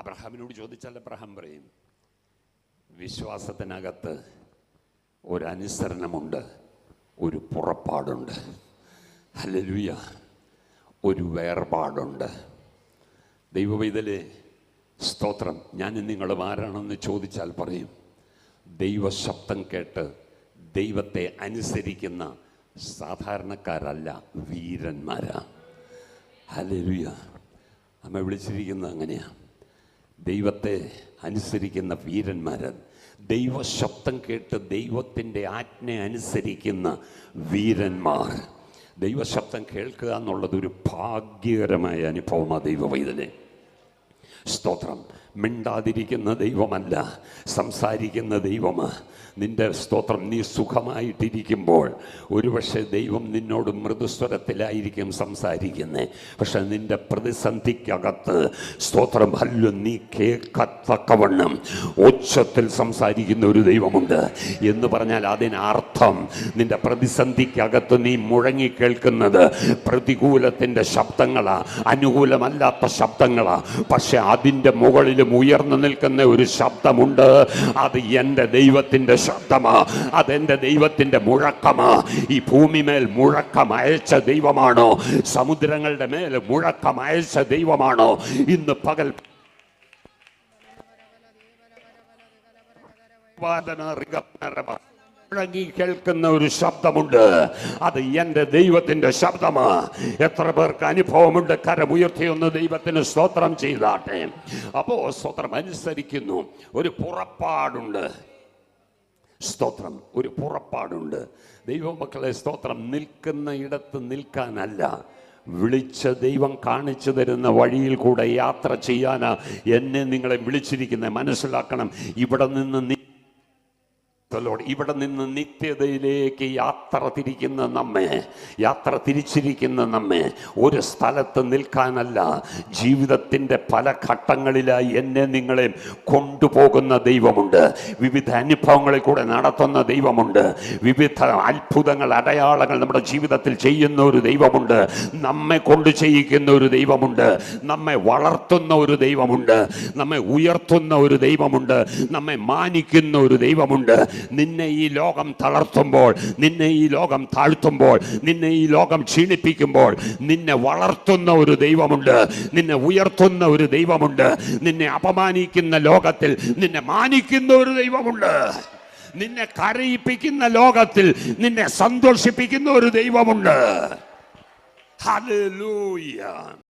അബ്രഹാമിനോട് ചോദിച്ചാൽ അബ്രഹാം പറയും, വിശ്വാസത്തിനകത്ത് ഒരനുസരണമുണ്ട്, ഒരു പുറപ്പാടുണ്ട്. ഹല്ലേലൂയ. ഒരു വേർപാടുണ്ട്. ദൈവവൈതലേ സ്തോത്രം. ഞാൻ നിങ്ങളും ആരാണെന്ന് ചോദിച്ചാൽ പറയും, ദൈവശബ്ദം കേട്ട് ദൈവത്തെ അനുസരിക്കുന്ന സാധാരണക്കാരല്ല, വീരന്മാരാ. ഹല്ലേലൂയ. നമ്മെ വിളിച്ചിരിക്കുന്നത് അങ്ങനെയാണ്. ദൈവത്തെ അനുസരിക്കുന്ന വീരന്മാരാണ്. ദൈവശബ്ദം കേട്ട് ദൈവത്തിൻ്റെ ആജ്ഞ അനുസരിക്കുന്ന വീരന്മാർ. ദൈവശബ്ദം കേൾക്കുക എന്നുള്ളത് ഒരു ഭാഗ്യകരമായ അനുഭവമാണ് ദൈവവൈതലേ. സ്തോത്രം. മിണ്ടാതിരിക്കുന്ന ദൈവമല്ല, സംസാരിക്കുന്ന ദൈവമാണ്. നിന്റെ സ്തോത്രം, നീ സുഖമായിട്ടിരിക്കുമ്പോൾ ഒരുപക്ഷെ ദൈവം നിന്നോട് മൃദുസ്വരത്തിലായിരിക്കും സംസാരിക്കുന്നത്. പക്ഷെ നിന്റെ പ്രതിസന്ധിക്കകത്ത് സ്തോത്രം നീ കേൾക്കത്തക്കവണ്ണം ഉച്ചത്തിൽ സംസാരിക്കുന്ന ഒരു ദൈവമുണ്ട് എന്ന് പറഞ്ഞാൽ അതിനർത്ഥം നിന്റെ പ്രതിസന്ധിക്കകത്ത് നീ മുഴങ്ങി കേൾക്കുന്നത് പ്രതികൂലത്തിൻ്റെ ശബ്ദങ്ങളാ, അനുകൂലമല്ലാത്ത ശബ്ദങ്ങളാ. പക്ഷെ അതിൻ്റെ മുകളിലും ഉയർന്നു നിൽക്കുന്ന ഒരു ശബ്ദമുണ്ട്. അത് എൻ്റെ ദൈവത്തിൻ്റെ ശബ്ദമാ, അതെന്റെ ദൈവത്തിന്റെ മുഴക്കമാ. ഈ ഭൂമിമേൽ മുഴക്കം അയച്ച ദൈവമാണോ? സമുദ്രങ്ങളുടെ മേൽ മുഴക്കം അയച്ച ദൈവമാണോ? ഇന്ന് പകൽ മുഴങ്ങി കേൾക്കുന്ന ഒരു ശബ്ദമുണ്ട്. അത് എൻ്റെ ദൈവത്തിന്റെ ശബ്ദമാ. എത്ര പേർക്ക് അനുഭവമുണ്ട്? കരമുയർത്തിയൊന്ന് ദൈവത്തിന് സ്തോത്രം ചെയ്താട്ടെ. അപ്പോ സ്തോത്രം അനുസരിക്കുന്നു. ഒരു പുറപ്പാടുണ്ട്. സ്തോത്രം. ഒരു പുറപ്പാടുണ്ട്. ദൈവമക്കളെ സ്തോത്രം, നിൽക്കുന്ന ഇടത്ത് നിൽക്കാനല്ല, വിളിച്ച ദൈവം കാണിച്ചു തരുന്ന വഴിയിൽ കൂടെ യാത്ര ചെയ്യാനാ എന്നെ നിങ്ങളെ വിളിച്ചിരിക്കുന്നത്. മനസ്സിലാക്കണം. ഇവിടെ നിന്ന് നിത്യതയിലേക്ക് യാത്ര തിരിച്ചിരിക്കുന്ന നമ്മെ ഒരു സ്ഥലത്ത് നിൽക്കാനല്ല, ജീവിതത്തിൻ്റെ പല ഘട്ടങ്ങളിലായി എന്നെ നിങ്ങളെ കൊണ്ടുപോകുന്ന ദൈവമുണ്ട്. വിവിധ അനുഭവങ്ങളിൽ കൂടെ നടത്തുന്ന ദൈവമുണ്ട്. വിവിധ അത്ഭുതങ്ങൾ, അടയാളങ്ങൾ നമ്മുടെ ജീവിതത്തിൽ ചെയ്യുന്ന ഒരു ദൈവമുണ്ട്. നമ്മെ കൊണ്ട് ചെയ്യിക്കുന്ന ഒരു ദൈവമുണ്ട്. നമ്മെ വളർത്തുന്ന ഒരു ദൈവമുണ്ട്. നമ്മെ ഉയർത്തുന്ന ഒരു ദൈവമുണ്ട്. നമ്മെ മാനിക്കുന്ന ഒരു ദൈവമുണ്ട്. നിന്നെ ഈ ലോകം തളർത്തുമ്പോൾ, നിന്നെ ഈ ലോകം താഴ്ത്തുമ്പോൾ, നിന്നെ ഈ ലോകം ക്ഷീണിപ്പിക്കുമ്പോൾ നിന്നെ വളർത്തുന്ന ഒരു ദൈവമുണ്ട്. നിന്നെ ഉയർത്തുന്ന ഒരു ദൈവമുണ്ട്. നിന്നെ അപമാനിക്കുന്ന ലോകത്തിൽ നിന്നെ മാനിക്കുന്ന ഒരു ദൈവമുണ്ട്. നിന്നെ കരയിപ്പിക്കുന്ന ലോകത്തിൽ നിന്നെ സന്തോഷിപ്പിക്കുന്ന ഒരു ദൈവമുണ്ട്. ഹല്ലേലൂയ.